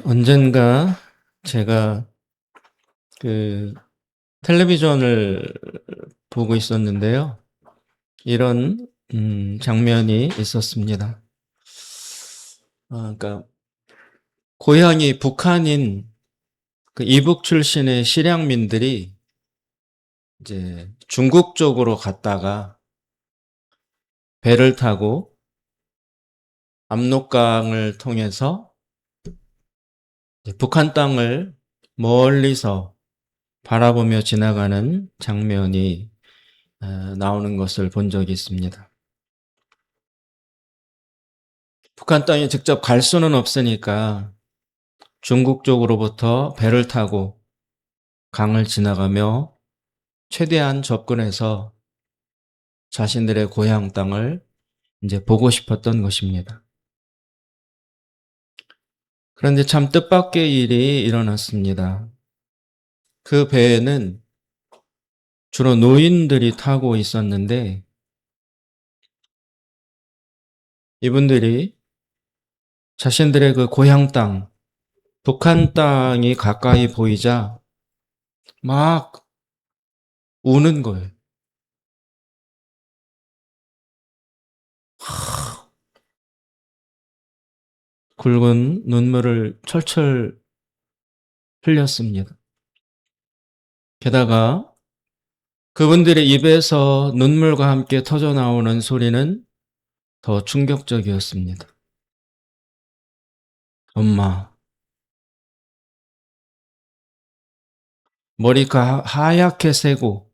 언젠가 제가 그 텔레비전을 보고 있었는데요. 이런 장면이 있었습니다. 그러니까 고향이 북한인 그 이북 출신의 실향민들이 이제 중국 쪽으로 갔다가 배를 타고 압록강을 통해서 이제 북한 땅을 멀리서 바라보며 지나가는 장면이 나오는 것을 본 적이 있습니다. 북한 땅에 직접 갈 수는 없으니까 중국 쪽으로부터 배를 타고 강을 지나가며 최대한 접근해서 자신들의 고향 땅을 이제 보고 싶었던 것입니다. 그런데 참 뜻밖의 일이 일어났습니다. 그 배에는 주로 노인들이 타고 있었는데 이분들이 자신들의 그 고향 땅, 북한 땅이 가까이 보이자 막 우는 거예요. 굵은 눈물을 철철 흘렸습니다. 게다가 그분들의 입에서 눈물과 함께 터져 나오는 소리는 더 충격적이었습니다. 엄마. 머리가 하얗게 새고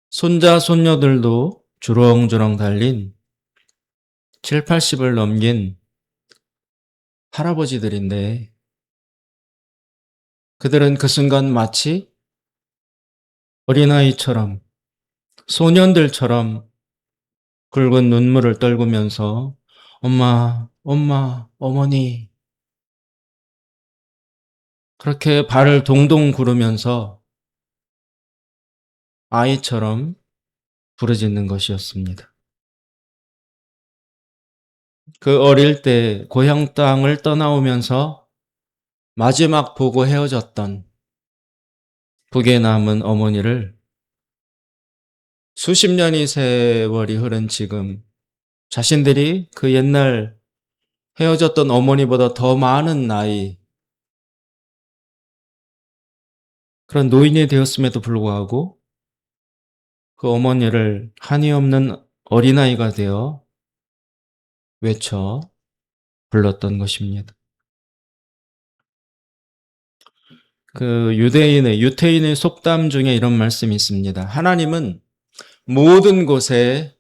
손자 손녀들도 주렁주렁 달린 7, 80을 넘긴 할아버지들인데 그들은 그 순간 마치 어린아이처럼 소년들처럼 굵은 눈물을 떨구면서 엄마, 엄마, 어머니 그렇게 발을 동동 구르면서 아이처럼 부르짖는 것이었습니다. 그 어릴 때 고향 땅을 떠나오면서 마지막 보고 헤어졌던 북에 남은 어머니를 수십 년의 세월이 흐른 지금 자신들이 그 옛날 헤어졌던 어머니보다 더 많은 나이 그런 노인이 되었음에도 불구하고 그 어머니를 한이 없는 어린아이가 되어 외쳐 불렀던 것입니다. 그 유태인의 속담 중에 이런 말씀이 있습니다. 하나님은 모든 곳에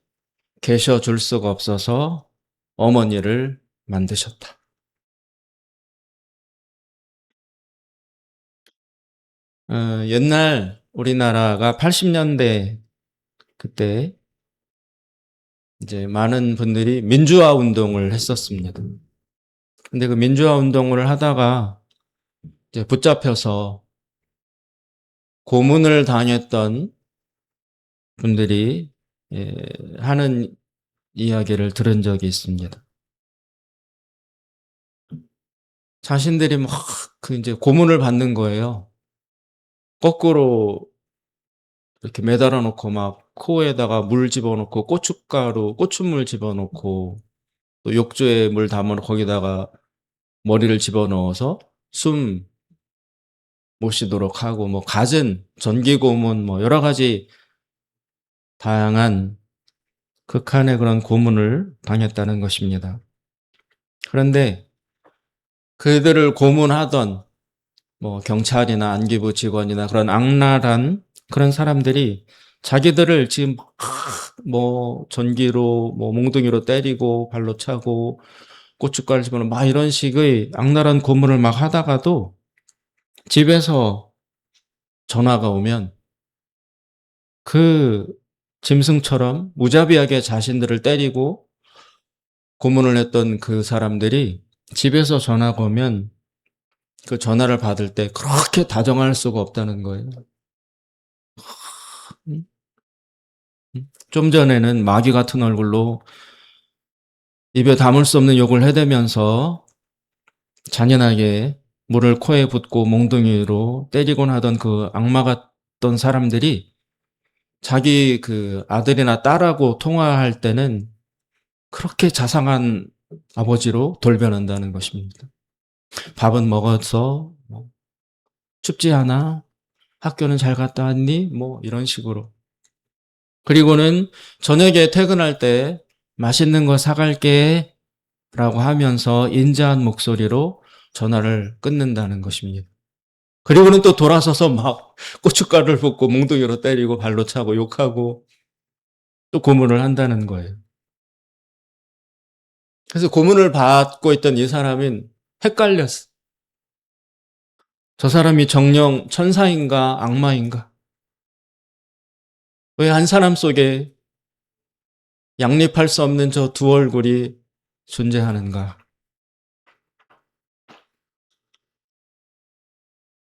계셔 줄 수가 없어서 어머니를 만드셨다. 옛날 우리나라가 80년대 그때 이제 많은 분들이 민주화 운동을 했었습니다. 근데 그 민주화 운동을 하다가 이제 붙잡혀서 고문을 당했던 분들이 하는 이야기를 들은 적이 있습니다. 자신들이 막 그 이제 고문을 받는 거예요. 거꾸로 이렇게 매달아 놓고 막 코에다가 물 집어넣고 고춧가루, 고추물 집어넣고 또 욕조에 물 담아놓고 거기다가 머리를 집어넣어서 숨 못 쉬도록 하고 뭐 갖은 전기고문 뭐 여러 가지 다양한 극한의 그런 고문을 당했다는 것입니다. 그런데 그들을 고문하던 뭐 경찰이나 안기부 직원이나 그런 악랄한 그런 사람들이 자기들을 지금 뭐 전기로 뭐 몽둥이로 때리고 발로 차고 고춧가루 집어넣고 막 이런 식의 악랄한 고문을 막 하다가도 집에서 전화가 오면 그 짐승처럼 무자비하게 자신들을 때리고 고문을 했던 그 사람들이 집에서 전화가 오면 그 전화를 받을 때 그렇게 다정할 수가 없다는 거예요. 음? 좀 전에는 마귀 같은 얼굴로 입에 담을 수 없는 욕을 해대면서 잔인하게 물을 코에 붓고 몽둥이로 때리곤 하던 그 악마 같던 사람들이 자기 그 아들이나 딸하고 통화할 때는 그렇게 자상한 아버지로 돌변한다는 것입니다. 밥은 먹어서 뭐 춥지 않아? 학교는 잘 갔다 왔니? 뭐 이런 식으로. 그리고는 저녁에 퇴근할 때 맛있는 거 사갈게 라고 하면서 인자한 목소리로 전화를 끊는다는 것입니다. 그리고는 또 돌아서서 막 고춧가루를 붓고 몽둥이로 때리고 발로 차고 욕하고 또 고문을 한다는 거예요. 그래서 고문을 받고 있던 이 사람은 헷갈렸어. 저 사람이 정령 천사인가 악마인가? 왜 한 사람 속에 양립할 수 없는 저 두 얼굴이 존재하는가?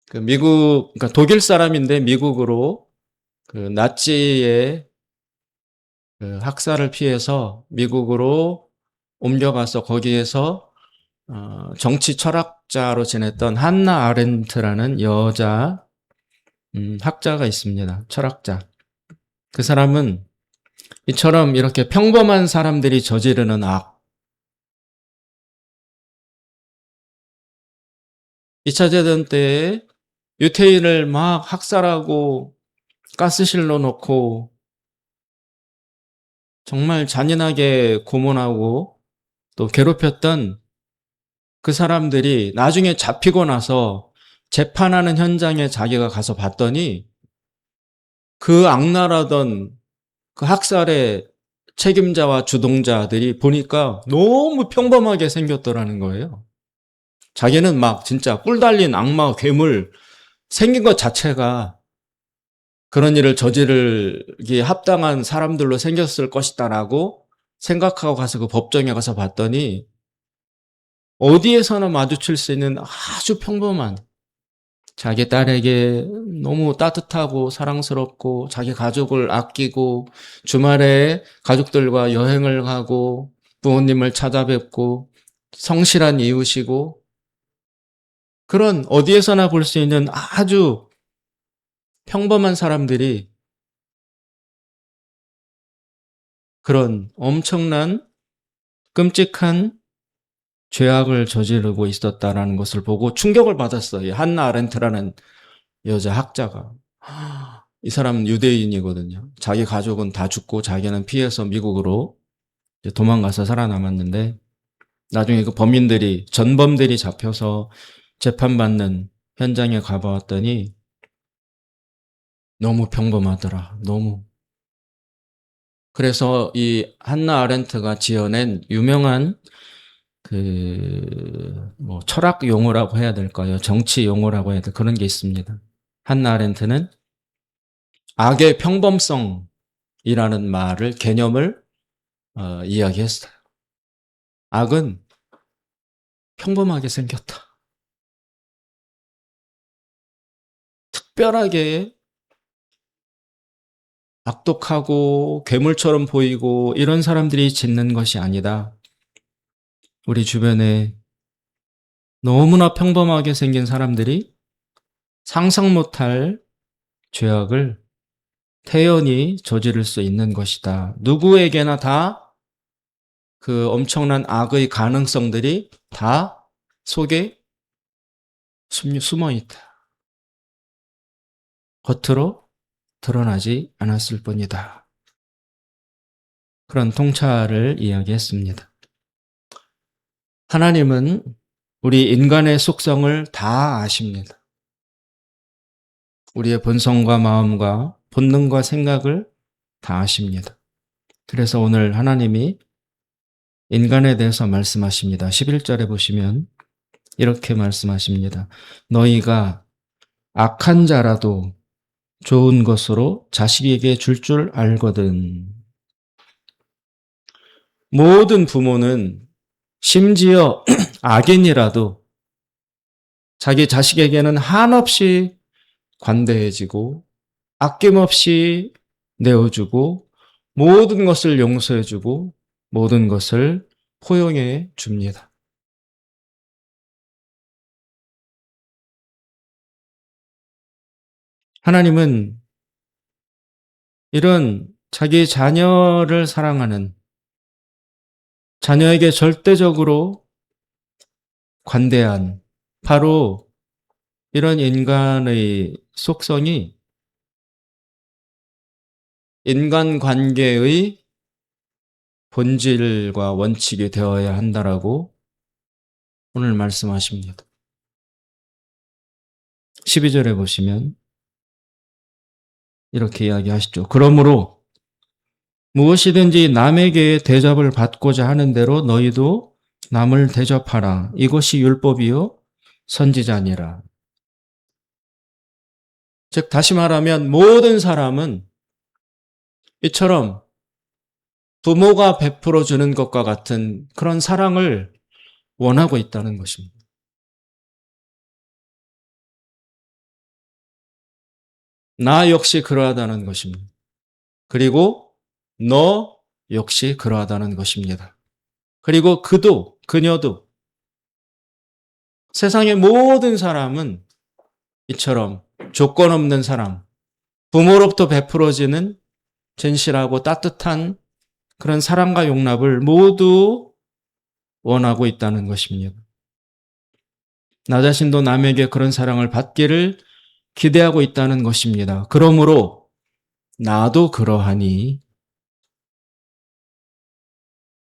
그러니까 독일 사람인데 미국으로 그 나치의 그 학살을 피해서 미국으로 옮겨가서 거기에서 정치 철학자로 지냈던 한나 아렌트라는 여자 학자가 있습니다. 철학자. 그 사람은 이처럼 이렇게 평범한 사람들이 저지르는 악, 2차 대전 때에 유태인을 막 학살하고 가스실로 넣고 정말 잔인하게 고문하고 또 괴롭혔던 그 사람들이 나중에 잡히고 나서 재판하는 현장에 자기가 가서 봤더니 그 악랄하던 그 학살의 책임자와 주동자들이 보니까 너무 평범하게 생겼더라는 거예요. 자기는 막 진짜 뿔 달린 악마, 괴물 생긴 것 자체가 그런 일을 저지르기에 합당한 사람들로 생겼을 것이다라고 생각하고 가서 그 법정에 가서 봤더니 어디에서나 마주칠 수 있는 아주 평범한 자기 딸에게 너무 따뜻하고 사랑스럽고 자기 가족을 아끼고 주말에 가족들과 여행을 가고 부모님을 찾아뵙고 성실한 이웃이고 그런 어디에서나 볼 수 있는 아주 평범한 사람들이 그런 엄청난 끔찍한 죄악을 저지르고 있었다라는 것을 보고 충격을 받았어요. 한나 아렌트라는 여자 학자가. 이 사람은 유대인이거든요. 자기 가족은 다 죽고 자기는 피해서 미국으로 도망가서 살아남았는데 나중에 그 범인들이 전범들이 잡혀서 재판받는 현장에 가봤더니 너무 평범하더라. 너무. 그래서 이 한나 아렌트가 지어낸 유명한 뭐 철학 용어라고 해야 될까요? 정치 용어라고 해야 될 그런 게 있습니다. 한나 아렌트는 악의 평범성이라는 말을 개념을 이야기했어요. 악은 평범하게 생겼다. 특별하게 악독하고 괴물처럼 보이고 이런 사람들이 짓는 것이 아니다. 우리 주변에 너무나 평범하게 생긴 사람들이 상상 못할 죄악을 태연히 저지를 수 있는 것이다. 누구에게나 다 그 엄청난 악의 가능성들이 다 속에 숨어 있다. 겉으로 드러나지 않았을 뿐이다. 그런 통찰을 이야기했습니다. 하나님은 우리 인간의 속성을 다 아십니다. 우리의 본성과 마음과 본능과 생각을 다 아십니다. 그래서 오늘 하나님이 인간에 대해서 말씀하십니다. 11절에 보시면 이렇게 말씀하십니다. 너희가 악한 자라도 좋은 것으로 자식에게 줄 알거든. 모든 부모는 심지어 악인이라도 자기 자식에게는 한없이 관대해지고 아낌없이 내어주고 모든 것을 용서해주고 모든 것을 포용해 줍니다. 하나님은 이런 자기 자녀를 사랑하는, 자녀에게 절대적으로 관대한, 바로 이런 인간의 속성이 인간관계의 본질과 원칙이 되어야 한다라고 오늘 말씀하십니다. 12절에 보시면 이렇게 이야기하시죠. 그러므로 무엇이든지 남에게 대접을 받고자 하는 대로 너희도 남을 대접하라. 이것이 율법이요 선지자니라. 즉 다시 말하면 모든 사람은 이처럼 부모가 베풀어 주는 것과 같은 그런 사랑을 원하고 있다는 것입니다. 나 역시 그러하다는 것입니다. 그리고 너 역시 그러하다는 것입니다. 그리고 그도, 그녀도, 세상의 모든 사람은 이처럼 조건 없는 사랑, 부모로부터 베풀어지는 진실하고 따뜻한 그런 사랑과 용납을 모두 원하고 있다는 것입니다. 나 자신도 남에게 그런 사랑을 받기를 기대하고 있다는 것입니다. 그러므로 나도 그러하니,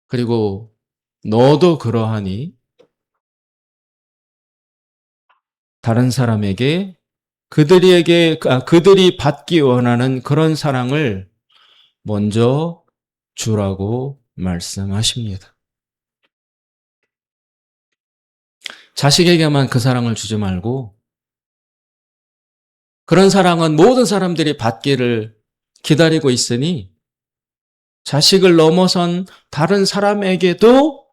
그리고 너도 그러하니, 다른 사람에게 그들이 받기 원하는 그런 사랑을 먼저 주라고 말씀하십니다. 자식에게만 그 사랑을 주지 말고 그런 사랑은 모든 사람들이 받기를 기다리고 있으니 자식을 넘어선 다른 사람에게도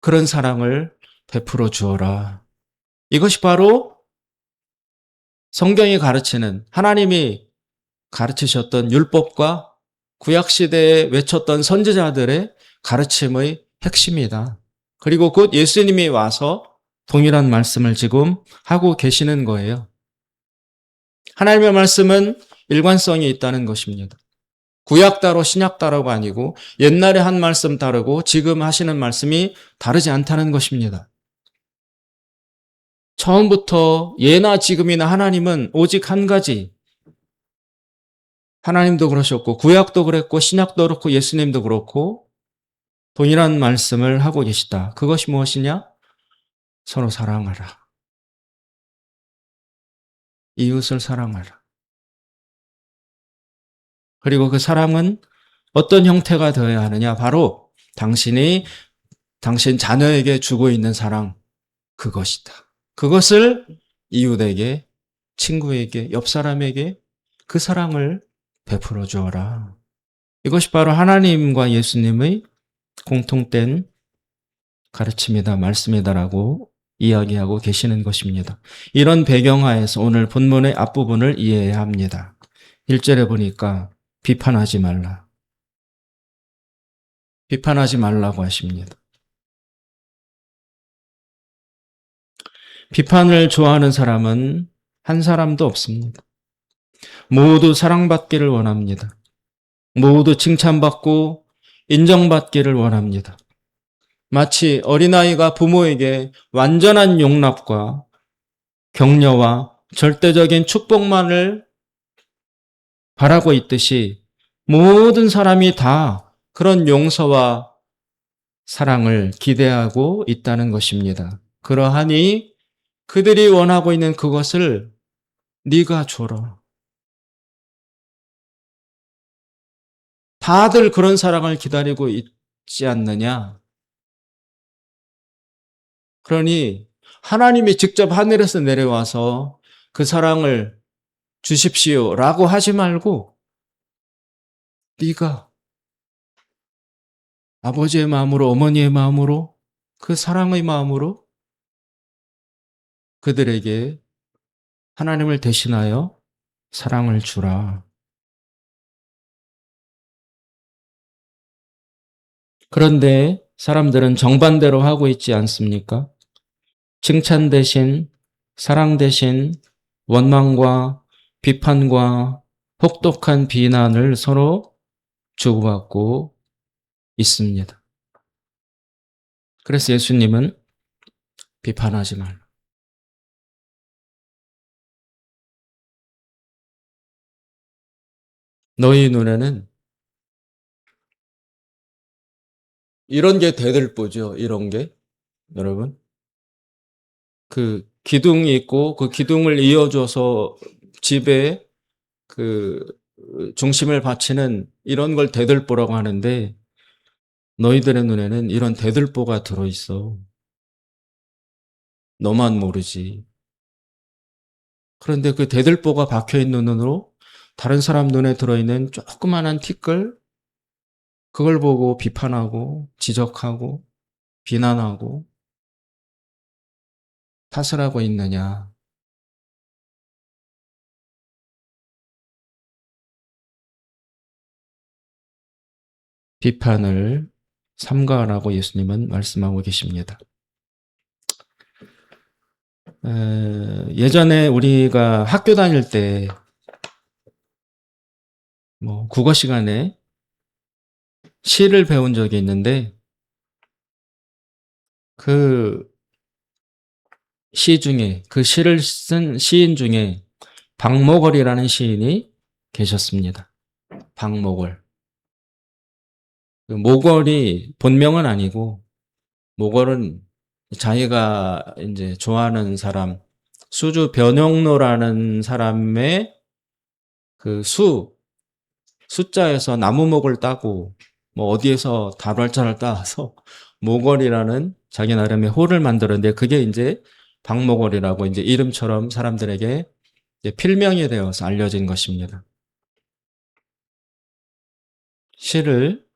그런 사랑을 베풀어 주어라. 이것이 바로 성경이 가르치는, 하나님이 가르치셨던 율법과 구약시대에 외쳤던 선지자들의 가르침의 핵심이다. 그리고 곧 예수님이 와서 동일한 말씀을 지금 하고 계시는 거예요. 하나님의 말씀은 일관성이 있다는 것입니다. 구약 따로 신약 따로가 아니고 옛날에 한 말씀 다르고 지금 하시는 말씀이 다르지 않다는 것입니다. 처음부터 예나 지금이나 하나님은 오직 한 가지, 하나님도 그러셨고 구약도 그랬고 신약도 그렇고 예수님도 그렇고 동일한 말씀을 하고 계시다. 그것이 무엇이냐? 서로 사랑하라. 이웃을 사랑하라. 그리고 그 사랑은 어떤 형태가 되어야 하느냐? 바로 당신 자녀에게 주고 있는 사랑, 그것이다. 그것을 이웃에게, 친구에게, 옆 사람에게 그 사랑을 베풀어 주어라. 이것이 바로 하나님과 예수님의 공통된 가르침이다, 말씀이다라고 이야기하고 계시는 것입니다. 이런 배경하에서 오늘 본문의 앞부분을 이해해야 합니다. 1절에 보니까 비판하지 말라. 비판하지 말라고 하십니다. 비판을 좋아하는 사람은 한 사람도 없습니다. 모두 사랑받기를 원합니다. 모두 칭찬받고 인정받기를 원합니다. 마치 어린아이가 부모에게 완전한 용납과 격려와 절대적인 축복만을 바라고 있듯이 모든 사람이 다 그런 용서와 사랑을 기대하고 있다는 것입니다. 그러하니 그들이 원하고 있는 그것을 네가 줘라. 다들 그런 사랑을 기다리고 있지 않느냐? 그러니 하나님이 직접 하늘에서 내려와서 그 사랑을 주십시오라고 하지 말고 네가 아버지의 마음으로, 어머니의 마음으로, 그 사랑의 마음으로 그들에게 하나님을 대신하여 사랑을 주라. 그런데 사람들은 정반대로 하고 있지 않습니까? 칭찬 대신, 사랑 대신 원망과 비판과 혹독한 비난을 서로 주고받고 있습니다. 그래서 예수님은 비판하지 말라. 너희 눈에는 이런 게 대들보죠. 이런 게. 여러분. 그 기둥이 있고 그 기둥을 이어줘서 집에 그 중심을 바치는 이런 걸 대들보라고 하는데 너희들의 눈에는 이런 대들보가 들어있어. 너만 모르지. 그런데 그 대들보가 박혀있는 눈으로 다른 사람 눈에 들어있는 조그만한 티끌 그걸 보고 비판하고 지적하고 비난하고 탓을 하고 있느냐. 비판을 삼가라고 예수님은 말씀하고 계십니다. 예전에 우리가 학교 다닐 때 국어 시간에 시를 배운 적이 있는데 그 시 중에 그 시를 쓴 시인 중에 박목월이라는 시인이 계셨습니다. 박목월. 그 목월이 본명은 아니고 목월은 자기가 이제 좋아하는 사람 수주 변형로라는 사람의 그 숫자에서 나무목을 따고 어디에서 다발자를 따서 목월이라는 자기 나름의 호를 만들었는데 그게 이제 박목월이라고 이제 이름처럼 사람들에게 이제 필명이 되어서 알려진 것입니다. 시를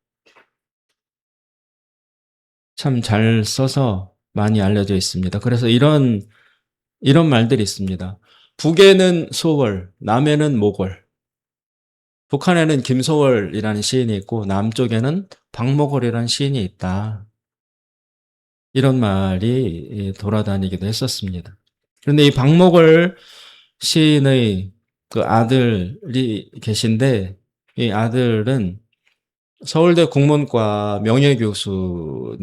참 잘 써서 많이 알려져 있습니다. 그래서 이런 말들이 있습니다. 북에는 소월, 남에는 목월. 북한에는 김소월이라는 시인이 있고 남쪽에는 박목월이라는 시인이 있다. 이런 말이 돌아다니기도 했었습니다. 그런데 이 박목월 시인의 그 아들이 계신데 이 아들은 서울대 국문과 명예교수님이세요.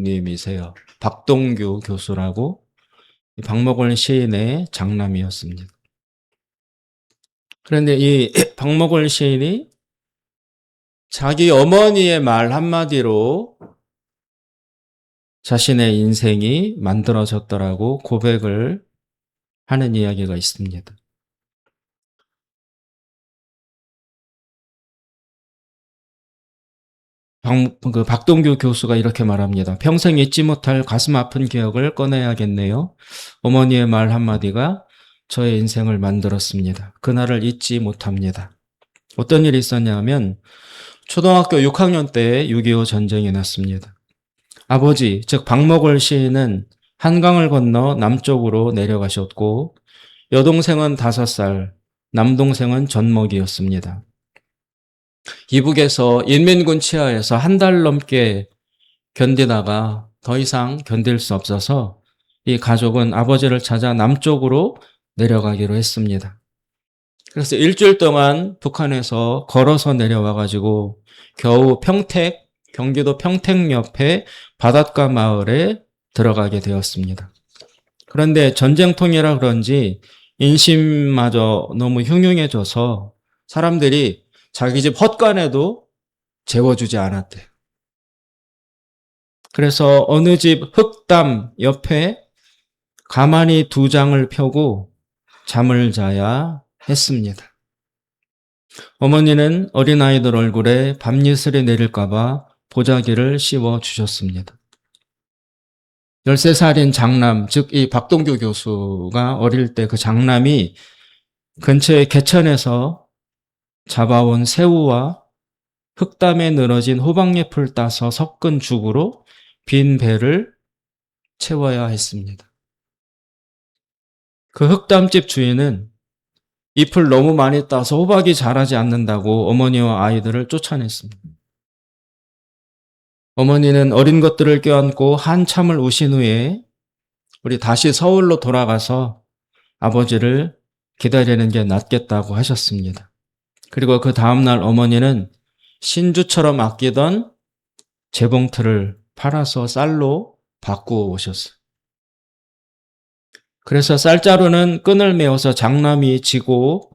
박동규 교수라고 박목월 시인의 장남이었습니다. 그런데 이 박목월 시인이 자기 어머니의 말 한마디로 자신의 인생이 만들어졌더라고 고백을 하는 이야기가 있습니다. 박동규 교수가 이렇게 말합니다. 평생 잊지 못할 가슴 아픈 기억을 꺼내야겠네요. 어머니의 말 한마디가 저의 인생을 만들었습니다. 그날을 잊지 못합니다. 어떤 일이 있었냐면 초등학교 6학년 때 6.25 전쟁이 났습니다. 아버지, 즉 박목월 시인은 한강을 건너 남쪽으로 내려가셨고 여동생은 5살, 남동생은 젖먹이였습니다. 이북에서 인민군 치하에서 한 달 넘게 견디다가 더 이상 견딜 수 없어서 이 가족은 아버지를 찾아 남쪽으로 내려가기로 했습니다. 그래서 일주일 동안 북한에서 걸어서 내려와가지고 겨우 경기도 평택 옆에 바닷가 마을에 들어가게 되었습니다. 그런데 전쟁통이라 그런지 인심마저 너무 흉흉해져서 사람들이 자기 집 헛간에도 재워주지 않았대요. 그래서 어느 집 흙담 옆에 가만히 2장을 펴고 잠을 자야 했습니다. 어머니는 어린아이들 얼굴에 밤이슬이 내릴까봐 보자기를 씌워 주셨습니다. 13살인 장남, 즉 이 박동규 교수가 어릴 때 그 장남이 근처의 개천에서 잡아온 새우와 흙담에 늘어진 호박잎을 따서 섞은 죽으로 빈 배를 채워야 했습니다. 그 흙담집 주인은 잎을 너무 많이 따서 호박이 자라지 않는다고 어머니와 아이들을 쫓아냈습니다. 어머니는 어린 것들을 껴안고 한참을 우신 후에 우리 다시 서울로 돌아가서 아버지를 기다리는 게 낫겠다고 하셨습니다. 그리고 그 다음날 어머니는 신주처럼 아끼던 재봉틀을 팔아서 쌀로 바꾸어 오셨어요. 그래서 쌀자루는 끈을 메어서 장남이 지고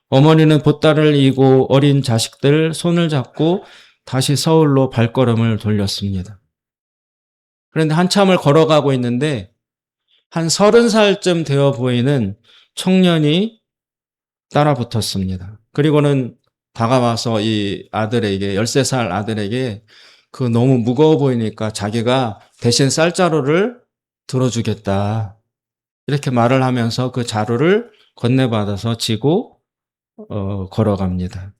어머니는 보따리를 이고 어린 자식들 손을 잡고 다시 서울로 발걸음을 돌렸습니다. 그런데 한참을 걸어가고 있는데 한 30살쯤 되어 보이는 청년이 따라붙었습니다. 그리고는 다가와서 이 아들에게 13살 아들에게 그 너무 무거워 보이니까 자기가 대신 쌀자루를 들어주겠다. 이렇게 말을 하면서 그 자루를 건네받아서 지고 걸어갑니다.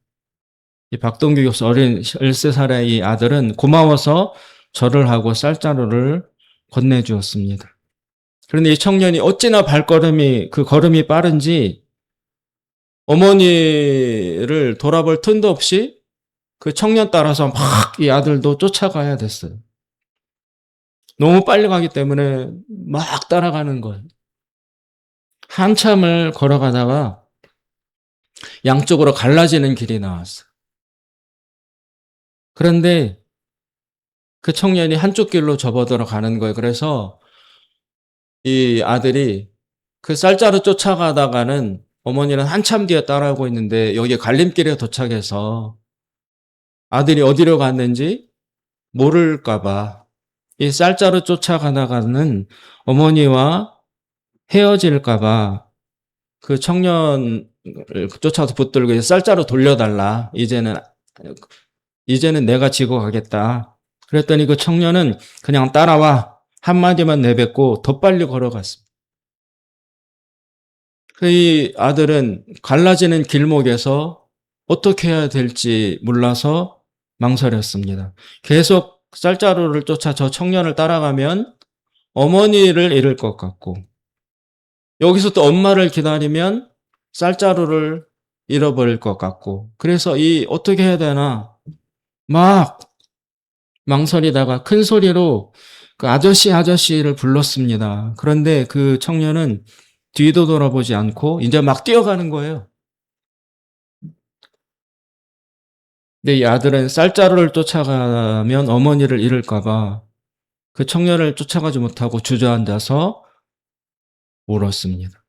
이 박동규 교수 어린 13살의 이 아들은 고마워서 절을 하고 쌀자루를 건네주었습니다. 그런데 이 청년이 어찌나 그 걸음이 빠른지 어머니를 돌아볼 틈도 없이 그 청년 따라서 막 이 아들도 쫓아가야 됐어요. 너무 빨리 가기 때문에 막 따라가는 거예요. 한참을 걸어가다가 양쪽으로 갈라지는 길이 나왔어요. 그런데 그 청년이 한쪽 길로 접어들어 가는 거예요. 그래서 이 아들이 그 쌀자루 쫓아가다가는 어머니는 한참 뒤에 따라오고 있는데 여기 갈림길에 도착해서 아들이 어디로 갔는지 모를까봐 이 쌀자루 쫓아가다가는 어머니와 헤어질까봐 그 청년을 쫓아서 붙들고 쌀자루 돌려달라. 이제는 내가 지고 가겠다. 그랬더니 그 청년은 그냥 따라와. 한마디만 내뱉고 더 빨리 걸어갔습니다. 그 아들은 갈라지는 길목에서 어떻게 해야 될지 몰라서 망설였습니다. 계속 쌀자루를 쫓아 저 청년을 따라가면 어머니를 잃을 것 같고 여기서 또 엄마를 기다리면 쌀자루를 잃어버릴 것 같고 그래서 어떻게 해야 되나 막 망설이다가 큰 소리로 그 아저씨를 불렀습니다. 그런데 그 청년은 뒤도 돌아보지 않고 이제 막 뛰어가는 거예요. 근데 이 아들은 쌀자루를 쫓아가면 어머니를 잃을까봐 그 청년을 쫓아가지 못하고 주저앉아서 울었습니다.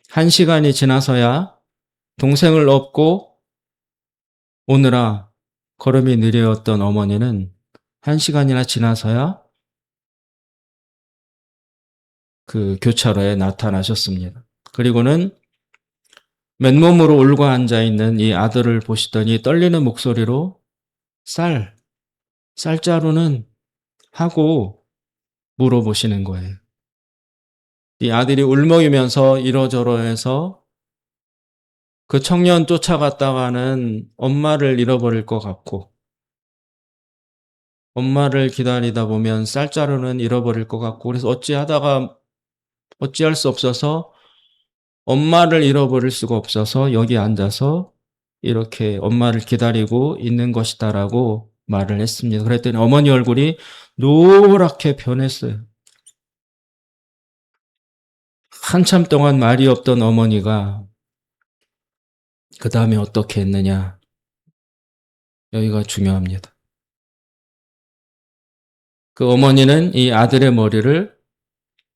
1시간이 지나서야 동생을 업고 오느라 걸음이 느려졌던 어머니는 1시간이나 지나서야 그 교차로에 나타나셨습니다. 그리고는 맨몸으로 울고 앉아있는 이 아들을 보시더니 떨리는 목소리로 쌀자루는 하고 물어보시는 거예요. 이 아들이 울먹이면서 이러저러해서 그 청년 쫓아갔다가는 엄마를 잃어버릴 것 같고 엄마를 기다리다 보면 쌀자루는 잃어버릴 것 같고 그래서 어찌할 수 없어서 엄마를 잃어버릴 수가 없어서 여기 앉아서 이렇게 엄마를 기다리고 있는 것이다라고 말을 했습니다. 그랬더니 어머니 얼굴이 노랗게 변했어요. 한참 동안 말이 없던 어머니가 그 다음에 어떻게 했느냐. 여기가 중요합니다. 그 어머니는 이 아들의 머리를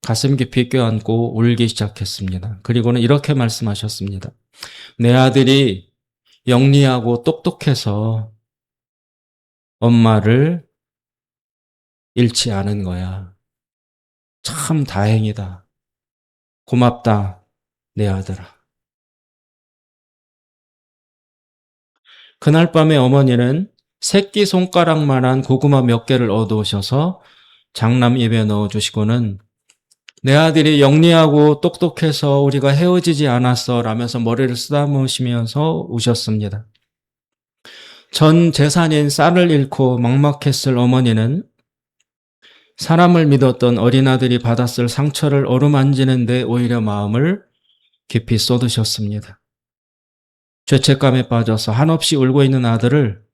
가슴 깊이 껴안고 울기 시작했습니다. 그리고는 이렇게 말씀하셨습니다. 내 아들이 영리하고 똑똑해서 엄마를 잃지 않은 거야. 참 다행이다. 고맙다, 내 아들아. 그날 밤에 어머니는 새끼손가락만한 고구마 몇 개를 얻어오셔서 장남 입에 넣어주시고는 내 아들이 영리하고 똑똑해서 우리가 헤어지지 않았어 라면서 머리를 쓰다무시면서 우셨습니다. 전 재산인 쌀을 잃고 막막했을 어머니는 사람을 믿었던 어린아들이 받았을 상처를 어루만지는 데 오히려 마음을 깊이 쏟으셨습니다. 죄책감에 빠져서 한없이 울고 있는 아들을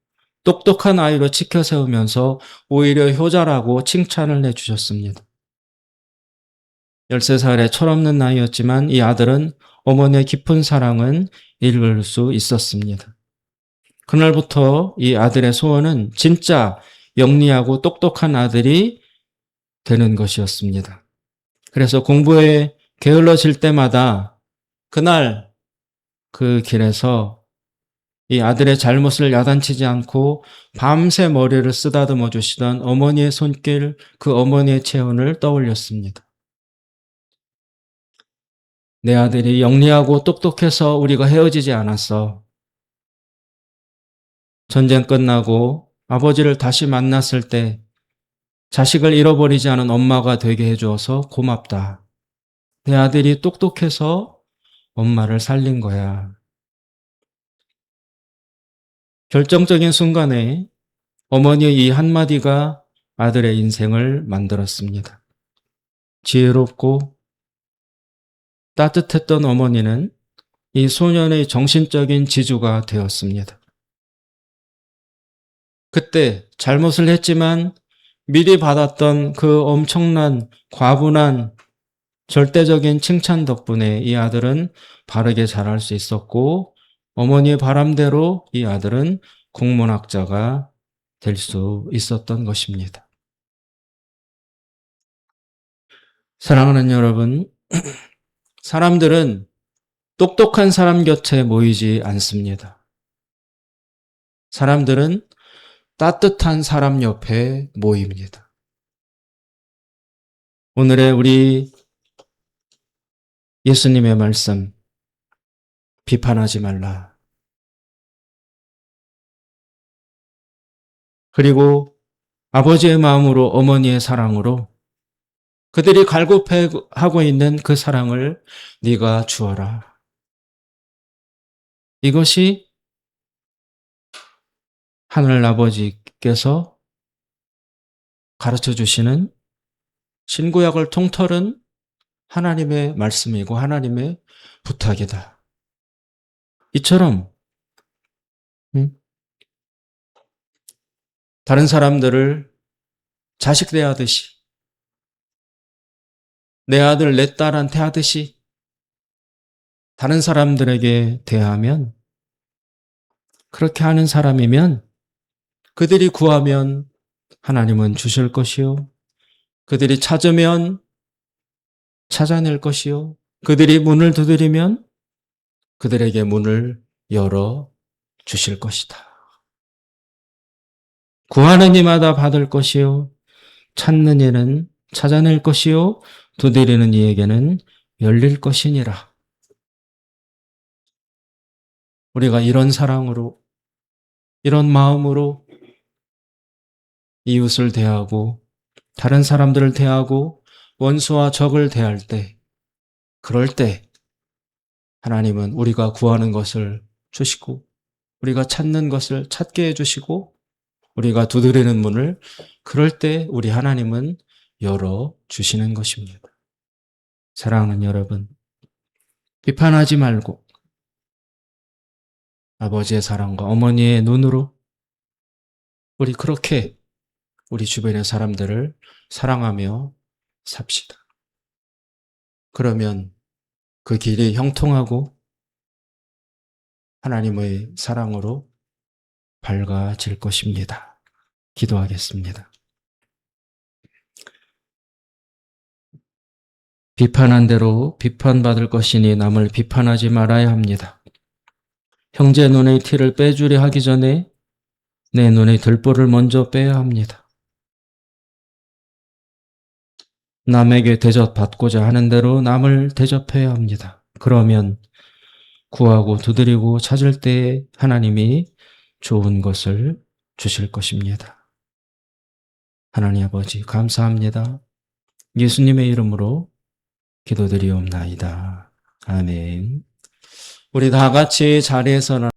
똑똑한 아이로 치켜세우면서 오히려 효자라고 칭찬을 해주셨습니다. 13살의 철없는 나이였지만 이 아들은 어머니의 깊은 사랑은 읽을 수 있었습니다. 그날부터 이 아들의 소원은 진짜 영리하고 똑똑한 아들이 되는 것이었습니다. 그래서 공부에 게을러질 때마다 그날 그 길에서 이 아들의 잘못을 야단치지 않고 밤새 머리를 쓰다듬어 주시던 어머니의 손길, 그 어머니의 체온을 떠올렸습니다. 내 아들이 영리하고 똑똑해서 우리가 헤어지지 않았어. 전쟁 끝나고 아버지를 다시 만났을 때 자식을 잃어버리지 않은 엄마가 되게 해주어서 고맙다. 내 아들이 똑똑해서 엄마를 살린 거야. 결정적인 순간에 어머니의 이 한마디가 아들의 인생을 만들었습니다. 지혜롭고 따뜻했던 어머니는 이 소년의 정신적인 지주가 되었습니다. 그때 잘못을 했지만 미리 받았던 그 엄청난 과분한 절대적인 칭찬 덕분에 이 아들은 바르게 자랄 수 있었고 어머니의 바람대로 이 아들은 국문학자가 될 수 있었던 것입니다. 사랑하는 여러분, 사람들은 똑똑한 사람 곁에 모이지 않습니다. 사람들은 따뜻한 사람 옆에 모입니다. 오늘의 우리 예수님의 말씀, 비판하지 말라. 그리고 아버지의 마음으로 어머니의 사랑으로 그들이 갈급해하고 있는 그 사랑을 네가 주어라. 이것이 하늘 아버지께서 가르쳐 주시는 신구약을 통틀은 하나님의 말씀이고 하나님의 부탁이다. 이처럼 다른 사람들을 자식 대하듯이 내 아들 내 딸한테 하듯이 다른 사람들에게 대하면 그렇게 하는 사람이면 그들이 구하면 하나님은 주실 것이요. 그들이 찾으면 찾아낼 것이요. 그들이 문을 두드리면 그들에게 문을 열어 주실 것이다. 구하는 이마다 받을 것이요. 찾는 이는 찾아낼 것이요. 두드리는 이에게는 열릴 것이니라. 우리가 이런 사랑으로, 이런 마음으로 이웃을 대하고 다른 사람들을 대하고 원수와 적을 대할 때, 그럴 때 하나님은 우리가 구하는 것을 주시고 우리가 찾는 것을 찾게 해주시고 우리가 두드리는 문을 그럴 때 우리 하나님은 열어주시는 것입니다. 사랑하는 여러분, 비판하지 말고 아버지의 사랑과 어머니의 눈으로 우리 그렇게 우리 주변의 사람들을 사랑하며 삽시다. 그러면 그 길이 형통하고 하나님의 사랑으로 밝아질 것입니다. 기도하겠습니다. 비판한 대로 비판받을 것이니 남을 비판하지 말아야 합니다. 형제 눈의 티를 빼주려 하기 전에 내 눈의 들보를 먼저 빼야 합니다. 남에게 대접받고자 하는 대로 남을 대접해야 합니다. 그러면 구하고 두드리고 찾을 때 하나님이 좋은 것을 주실 것입니다. 하나님 아버지 감사합니다. 예수님의 이름으로 기도드리옵나이다. 아멘. 우리 다 같이 자리에서